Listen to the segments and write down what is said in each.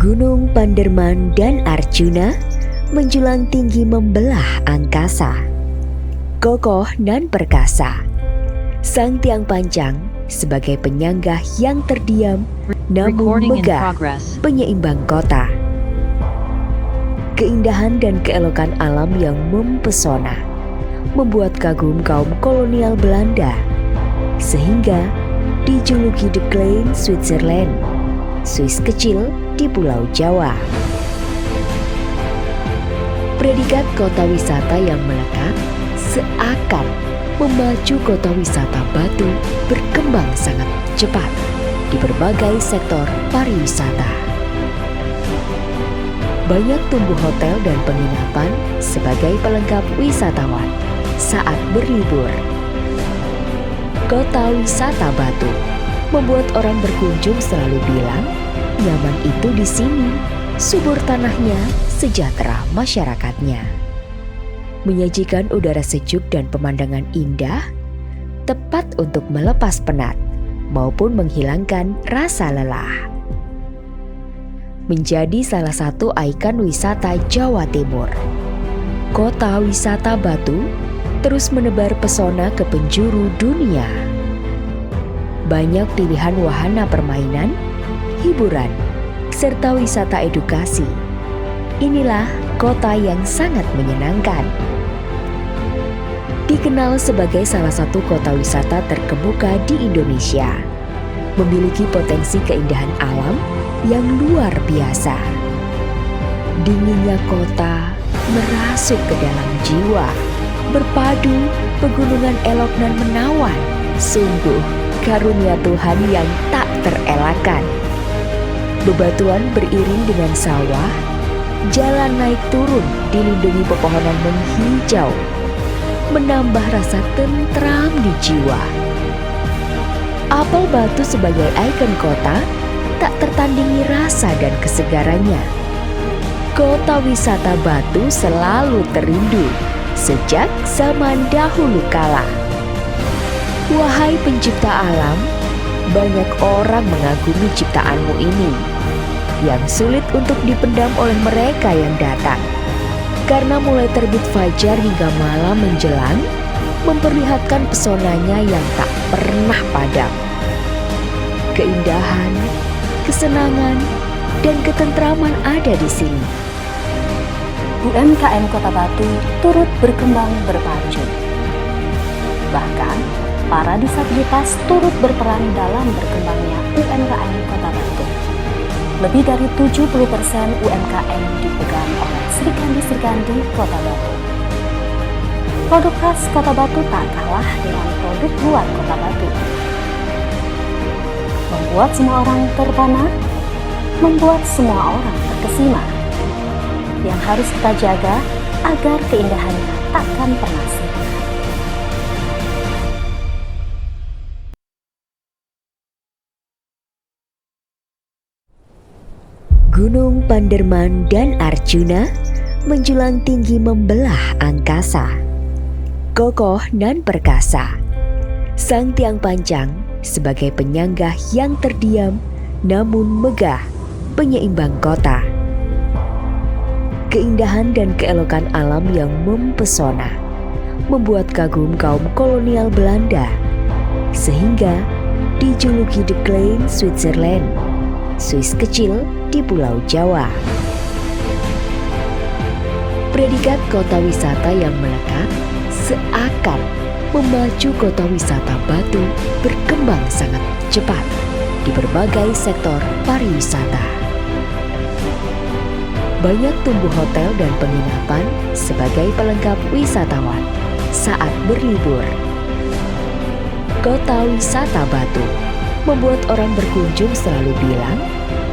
Gunung Panderman dan Arjuna menjulang tinggi membelah angkasa. Kokoh nan perkasa, sang tiang panjang sebagai penyanggah yang terdiam namun megah, penyeimbang kota. Keindahan dan keelokan alam yang mempesona membuat kagum kaum kolonial Belanda, sehingga dijuluki The Klein Switzerland, Swiss kecil di Pulau Jawa. Predikat kota wisata yang melekat seakan memacu kota wisata Batu berkembang sangat cepat di berbagai sektor pariwisata. Banyak tumbuh hotel dan penginapan sebagai pelengkap wisatawan saat berlibur. Kota wisata Batu membuat orang berkunjung selalu bilang, nyaman itu di sini, subur tanahnya, sejahtera masyarakatnya. Menyajikan udara sejuk dan pemandangan indah, tepat untuk melepas penat maupun menghilangkan rasa lelah. Menjadi salah satu ikon wisata Jawa Timur, kota wisata Batu terus menebar pesona ke penjuru dunia. Banyak pilihan wahana permainan, hiburan, serta wisata edukasi. Inilah kota yang sangat menyenangkan. Dikenal sebagai salah satu kota wisata terkemuka di Indonesia, memiliki potensi keindahan alam yang luar biasa. Dinginnya kota merasuk ke dalam jiwa, berpadu pegunungan elok dan menawan. Sungguh karunia Tuhan yang tak terelakkan. Bebatuan beriring dengan sawah, jalan naik turun dilindungi pepohonan menghijau, menambah rasa tentram di jiwa. Apel Batu sebagai ikon kota tak tertandingi rasa dan kesegarannya. Kota wisata Batu selalu terindu sejak zaman dahulu kala. Wahai pencipta alam, banyak orang mengagumi ciptaanmu ini, yang sulit untuk dipendam oleh mereka yang datang. Karena mulai terbit fajar hingga malam menjelang, memperlihatkan pesonanya yang tak pernah padam. Keindahan, kesenangan, dan ketentraman ada di sini. UMKM Kota Batu turut berkembang berpacu. Bahkan, para disabilitas turut berperan dalam berkembangnya UMKM Kota Batu. Lebih dari 70% UMKM dipegang oleh Srikandi-Srikandi Kota Batu. Produk khas Kota Batu tak kalah dengan produk luar Kota Batu. Membuat semua orang terpana, membuat semua orang terkesima. Yang harus kita jaga agar keindahannya takkan pernah sirna. Gunung Panderman dan Arjuna menjulang tinggi membelah angkasa. Kokoh nan perkasa, sang tiang panjang sebagai penyanggah yang terdiam namun megah, penyeimbang kota. Keindahan dan keelokan alam yang mempesona membuat kagum kaum kolonial Belanda, sehingga dijuluki The Klein Switzerland, Swiss kecil di Pulau Jawa. Predikat kota wisata yang melekat seakan memacu kota wisata Batu berkembang sangat cepat di berbagai sektor pariwisata. Banyak tumbuh hotel dan penginapan sebagai pelengkap wisatawan saat berlibur. Kota wisata Batu membuat orang berkunjung selalu bilang,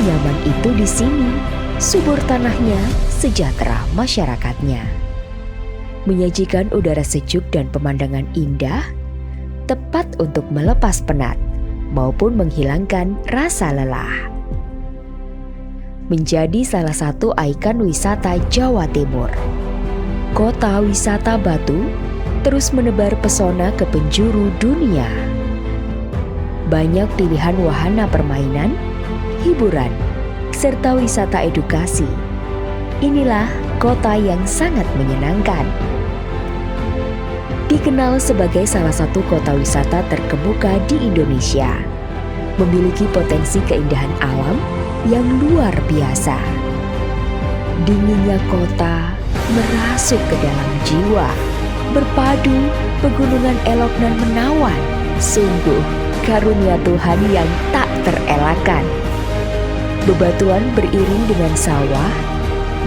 nyaman itu di sini, subur tanahnya, sejahtera masyarakatnya. Menyajikan udara sejuk dan pemandangan indah, tepat untuk melepas penat maupun menghilangkan rasa lelah. Menjadi salah satu ikon wisata Jawa Timur, kota wisata Batu terus menebar pesona ke penjuru dunia. Banyak pilihan wahana permainan, hiburan, serta wisata edukasi. Inilah kota yang sangat menyenangkan. Dikenal sebagai salah satu kota wisata terkemuka di Indonesia, memiliki potensi keindahan alam yang luar biasa. Dinginnya kota merasuk ke dalam jiwa, berpadu pegunungan elok dan menawan. Sungguh karunia Tuhan yang tak terelakkan. Bebatuan beriring dengan sawah,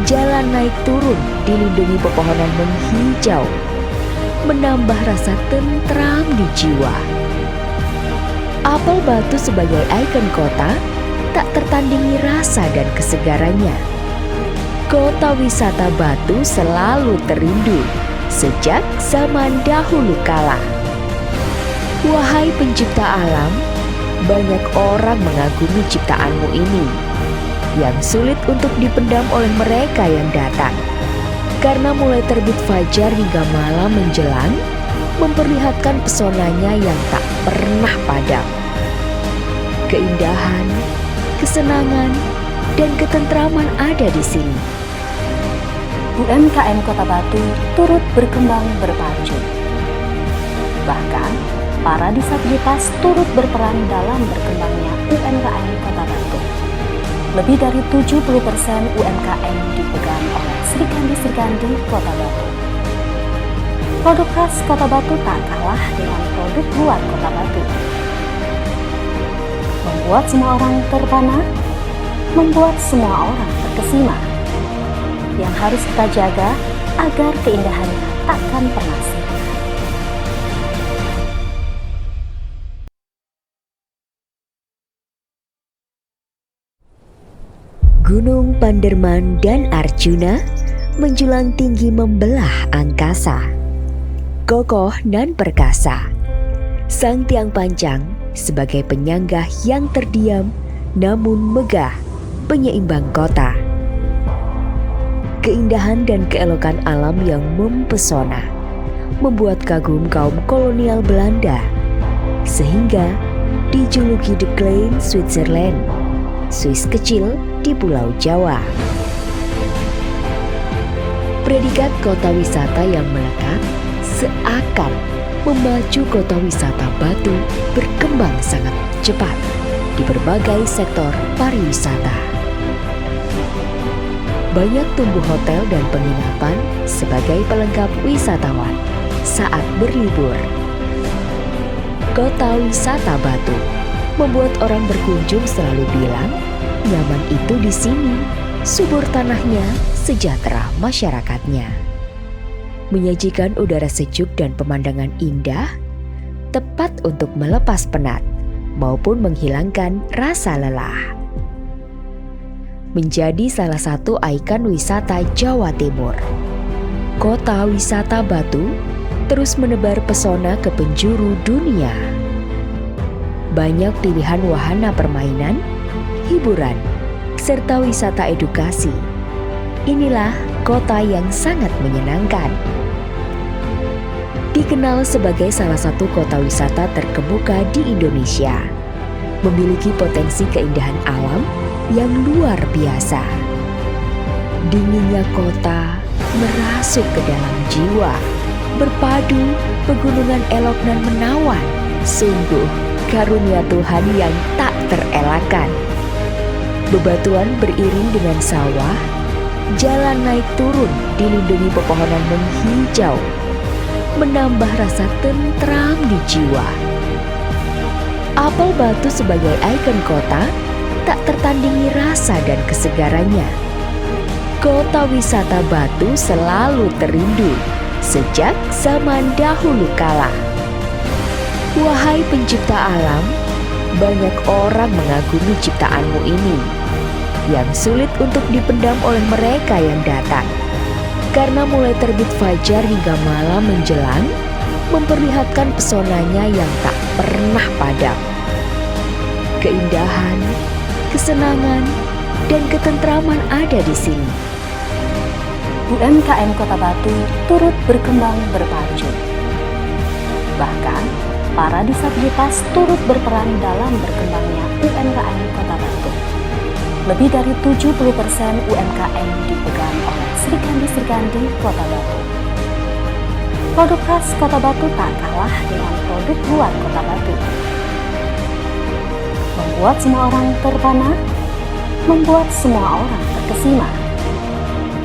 jalan naik turun dilindungi pepohonan menghijau, menambah rasa tentram di jiwa. Apel Batu sebagai ikon kota tak tertandingi rasa dan kesegarannya. Kota wisata Batu selalu terindu sejak zaman dahulu kala. Wahai pencipta alam, banyak orang mengagumi ciptaanmu ini yang sulit untuk dipendam oleh mereka yang datang. Karena mulai terbit fajar hingga malam menjelang, memperlihatkan pesonanya yang tak pernah padam. Keindahan, kesenangan, dan ketentraman ada di sini. UMKM Kota Batu turut berkembang berpacu. Bahkan, para disabilitas turut berperan dalam berkembangnya UMKM Kota Batu. Lebih dari 70% UMKM dipegang oleh Srikandi-Srikandi Kota Batu. Produk khas Kota Batu tak kalah dengan produk luar Kota Batu. Membuat semua orang terpana, membuat semua orang terkesima. Yang harus kita jaga agar keindahannya takkan pernah sirna. Gunung Panderman dan Arjuna menjulang tinggi membelah angkasa. Kokoh dan perkasa, sang tiang panjang sebagai penyangga yang terdiam namun megah, penyeimbang kota. Keindahan dan keelokan alam yang mempesona membuat kagum kaum kolonial Belanda, sehingga dijuluki The Klein Switzerland, Swiss kecil di Pulau Jawa. Predikat kota wisata yang melekat seakan memacu kota wisata Batu berkembang sangat cepat di berbagai sektor pariwisata. Banyak tumbuh hotel dan penginapan sebagai pelengkap wisatawan saat berlibur. Kota wisata Batu membuat orang berkunjung selalu bilang, nyaman itu di sini, subur tanahnya, sejahtera masyarakatnya. Menyajikan udara sejuk dan pemandangan indah, tepat untuk melepas penat maupun menghilangkan rasa lelah. Menjadi salah satu ikon wisata Jawa Timur, kota wisata Batu terus menebar pesona ke penjuru dunia. Banyak pilihan wahana permainan, hiburan, serta wisata edukasi. Inilah kota yang sangat menyenangkan. Dikenal sebagai salah satu kota wisata terkemuka di Indonesia, memiliki potensi keindahan alam yang luar biasa. Dinginnya kota merasuk ke dalam jiwa, berpadu pegunungan elok dan menawan. Sungguh karunia Tuhan yang tak terelakkan. Bebatuan beriring dengan sawah, jalan naik turun dilindungi pepohonan menghijau, menambah rasa tentram di jiwa. Apel Batu sebagai ikon kota tak tertandingi rasa dan kesegarannya. Kota wisata Batu selalu terindu sejak zaman dahulu kala. Wahai pencipta alam, banyak orang mengagumi ciptaanmu ini yang sulit untuk dipendam oleh mereka yang datang. Karena mulai terbit fajar hingga malam menjelang, memperlihatkan pesonanya yang tak pernah padam. Keindahan, kesenangan, dan ketentraman ada di sini. UMKM Kota Batu turut berkembang berpacu. Bahkan, para disabilitas turut berperan dalam berkembangnya UMKM Kota Batu. Lebih dari 70% UMKM dipegang oleh Srikandi-Srikandi Kota Batu. Produk khas Kota Batu tak kalah dengan produk luar Kota Batu. Membuat semua orang terpana, membuat semua orang terkesima.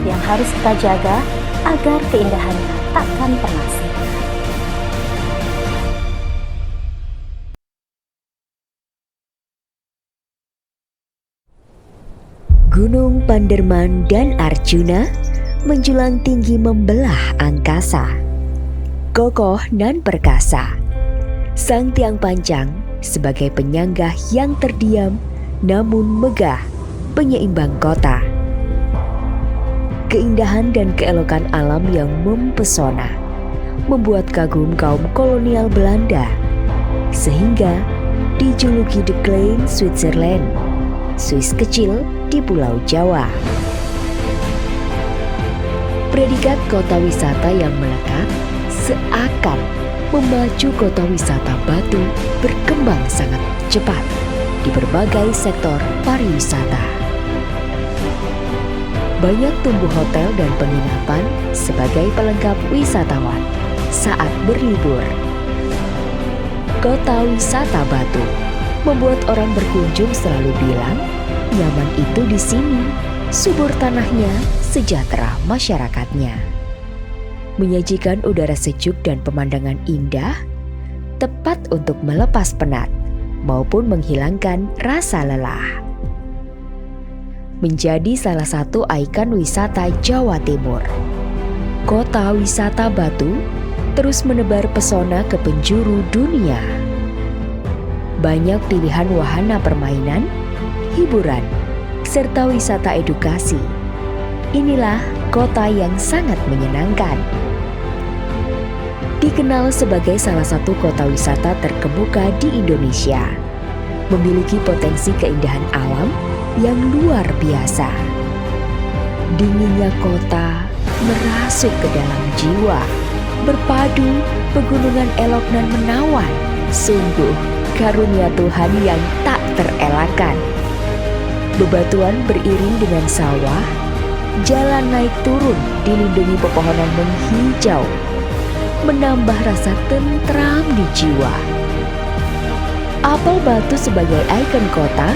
Yang harus kita jaga agar keindahannya takkan pernah sirna. Gunung Panderman dan Arjuna menjulang tinggi membelah angkasa. Kokoh dan perkasa, sang tiang panjang sebagai penyangga yang terdiam namun megah, penyeimbang kota. Keindahan dan keelokan alam yang mempesona membuat kagum kaum kolonial Belanda, sehingga dijuluki The Klein Switzerland, Swiss kecil di Pulau Jawa. Predikat kota wisata yang melekat seakan memacu kota wisata Batu berkembang sangat cepat di berbagai sektor pariwisata. Banyak tumbuh hotel dan penginapan sebagai pelengkap wisatawan saat berlibur. Kota wisata Batu membuat orang berkunjung selalu bilang, nyaman itu di sini, subur tanahnya, sejahtera masyarakatnya. Menyajikan udara sejuk dan pemandangan indah, tepat untuk melepas penat maupun menghilangkan rasa lelah. Menjadi salah satu ikon wisata Jawa Timur, kota wisata Batu terus menebar pesona ke penjuru dunia. Banyak pilihan wahana permainan, hiburan, serta wisata edukasi. Inilah kota yang sangat menyenangkan. Dikenal sebagai salah satu kota wisata terkemuka di Indonesia, memiliki potensi keindahan alam yang luar biasa. Dinginnya kota merasuk ke dalam jiwa, berpadu pegunungan elok dan menawan. Sungguh karunia Tuhan yang tak terelakkan. Bebatuan beriring dengan sawah, jalan naik turun dilindungi pepohonan menghijau, menambah rasa tentram di jiwa. Apel Batu sebagai ikon kota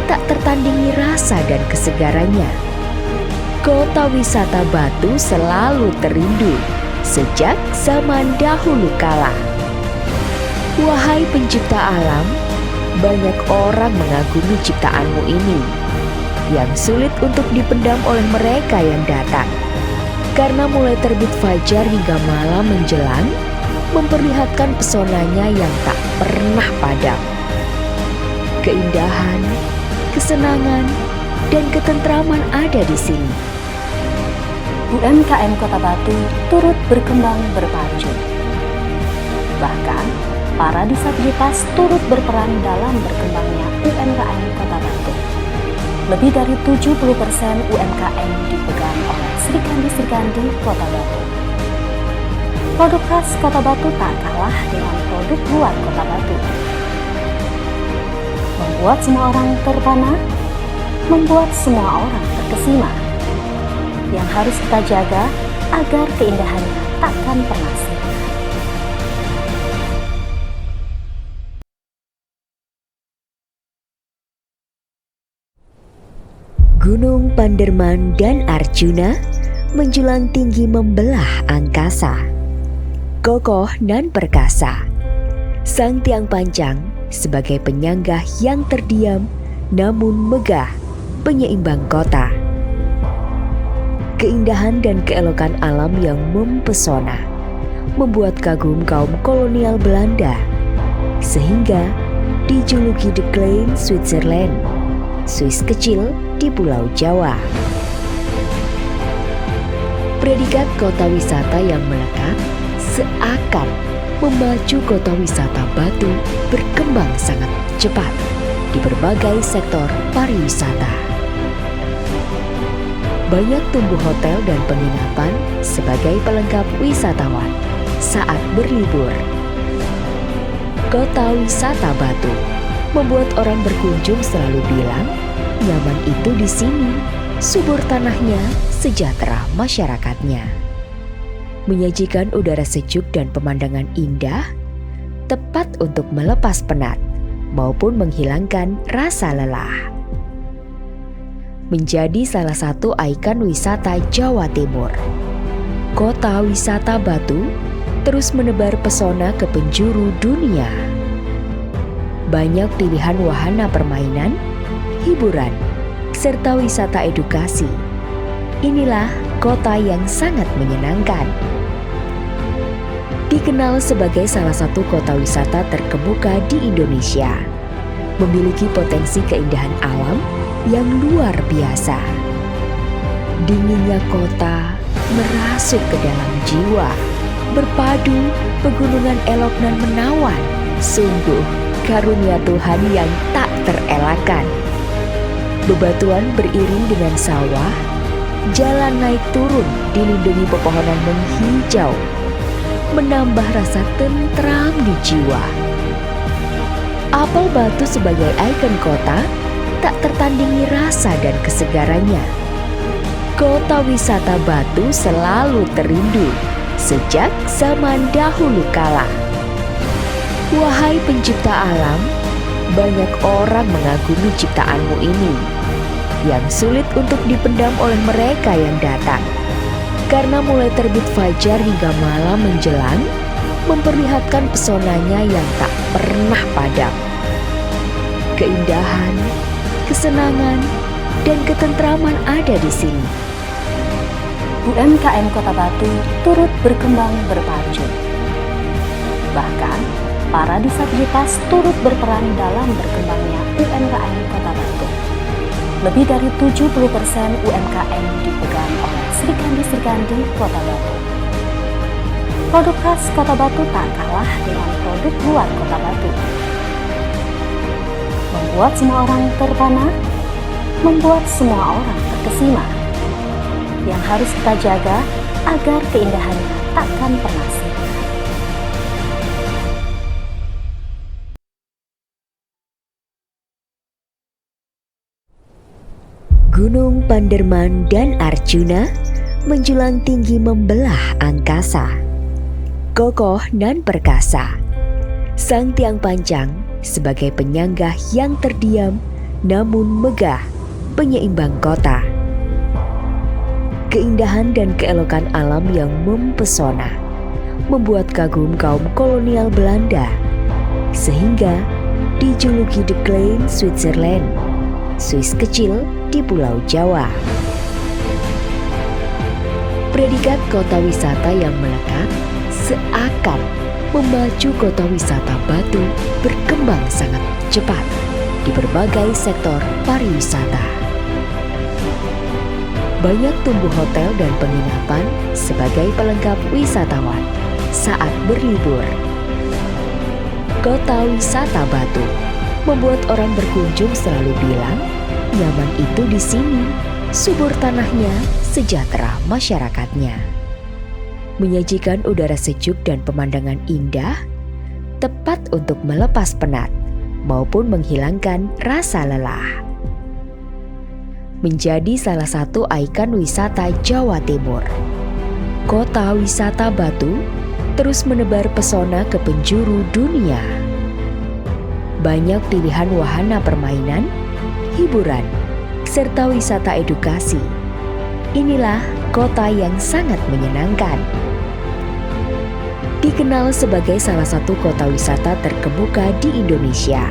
tak tertandingi rasa dan kesegarannya. Kota wisata Batu selalu terindu sejak zaman dahulu kala. Wahai pencipta alam, banyak orang mengagumi ciptaanmu ini yang sulit untuk dipendam oleh mereka yang datang. Karena mulai terbit fajar hingga malam menjelang, memperlihatkan pesonanya yang tak pernah padam. Keindahan, kesenangan, dan ketentraman ada di sini. UMKM Kota Batu turut berkembang berpacu. Bahkan, para disabilitas turut berperan dalam berkembangnya UMKM Kota Batu. Lebih dari 70% UMKM dipegang oleh Srikandi-Srikandi Kota Batu. Produk khas Kota Batu tak kalah dengan produk luar Kota Batu. Membuat semua orang terpana, membuat semua orang terkesima. Yang harus kita jaga agar keindahannya takkan pernah sirna. Gunung Panderman dan Arjuna menjulang tinggi membelah angkasa. Kokoh dan perkasa, sang tiang panjang sebagai penyangga yang terdiam namun megah, penyeimbang kota. Keindahan dan keelokan alam yang mempesona membuat kagum kaum kolonial Belanda, sehingga dijuluki The Klein Switzerland, Swiss kecil di Pulau Jawa. Predikat kota wisata yang melekat seakan memacu kota wisata Batu berkembang sangat cepat di berbagai sektor pariwisata. Banyak tumbuh hotel dan penginapan sebagai pelengkap wisatawan saat berlibur. Kota wisata Batu membuat orang berkunjung selalu bilang, nyaman itu di sini, subur tanahnya, sejahtera masyarakatnya. Menyajikan udara sejuk dan pemandangan indah, tepat untuk melepas penat maupun menghilangkan rasa lelah. Menjadi salah satu ikon wisata Jawa Timur, Kota Wisata Batu terus menebar pesona ke penjuru dunia. Banyak pilihan wahana permainan, hiburan, serta wisata edukasi. Inilah kota yang sangat menyenangkan. Dikenal sebagai salah satu kota wisata terkemuka di Indonesia, memiliki potensi keindahan alam yang luar biasa. Dinginnya kota merasuk ke dalam jiwa, berpadu pegunungan elok dan menawan. Sungguh karunia Tuhan yang tak terelakkan. Bebatuan beriring dengan sawah, jalan naik turun dilindungi pepohonan menghijau, menambah rasa tentram di jiwa. Apel Batu sebagai ikon kota tak tertandingi rasa dan kesegarannya. Kota wisata Batu selalu terindu sejak zaman dahulu kala. Wahai pencipta alam, banyak orang mengagumi ciptaanmu ini yang sulit untuk dipendam oleh mereka yang datang. Karena mulai terbit fajar hingga malam menjelang, memperlihatkan pesonanya yang tak pernah padam. Keindahan, kesenangan, dan ketentraman ada di sini. UMKM Kota Batu turut berkembang berpacu. Bahkan, para disabilitas turut berperan dalam berkembangnya UMKM Kota Batu. Lebih dari 70% UMKM dipegang oleh Srikandi-Srikandi Kota Batu. Produk khas Kota Batu tak kalah dengan produk luar Kota Batu. Membuat semua orang terpana, membuat semua orang terkesima. Yang harus kita jaga agar keindahannya takkan pernah sirna. Gunung Panderman dan Arjuna menjulang tinggi membelah angkasa. Kokoh dan perkasa, sang tiang panjang sebagai penyangga yang terdiam namun megah, penyeimbang kota. Keindahan dan keelokan alam yang mempesona membuat kagum kaum kolonial Belanda, sehingga dijuluki The Klein Switzerland, Swiss kecil di Pulau Jawa. Predikat kota wisata yang melekat seakan memacu kota wisata Batu berkembang sangat cepat di berbagai sektor pariwisata. Banyak tumbuh hotel dan penginapan sebagai pelengkap wisatawan saat berlibur. Kota wisata Batu membuat orang berkunjung selalu bilang, nyaman itu di sini, subur tanahnya, sejahtera masyarakatnya. Menyajikan udara sejuk dan pemandangan indah, tepat untuk melepas penat maupun menghilangkan rasa lelah. Menjadi salah satu ikon wisata Jawa Timur, Kota Wisata Batu terus menebar pesona ke penjuru dunia. Banyak pilihan wahana permainan, hiburan, serta wisata edukasi. Inilah kota yang sangat menyenangkan. Dikenal sebagai salah satu kota wisata terkemuka di Indonesia,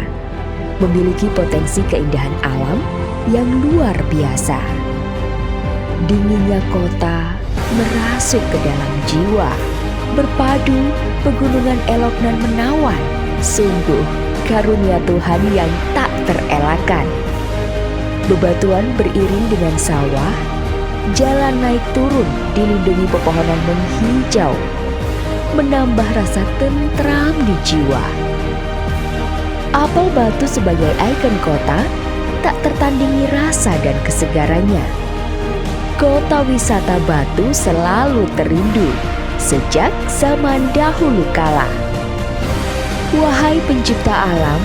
memiliki potensi keindahan alam yang luar biasa. Dinginnya kota merasuk ke dalam jiwa, berpadu pegunungan elok dan menawan. Sungguh karunia Tuhan yang tak terelakkan. Bebatuan beriring dengan sawah, jalan naik turun dilindungi pepohonan menghijau, menambah rasa tentram di jiwa. Apel Batu sebagai ikon kota tak tertandingi rasa dan kesegarannya. Kota wisata Batu selalu terindu sejak zaman dahulu kala. Wahai pencipta alam,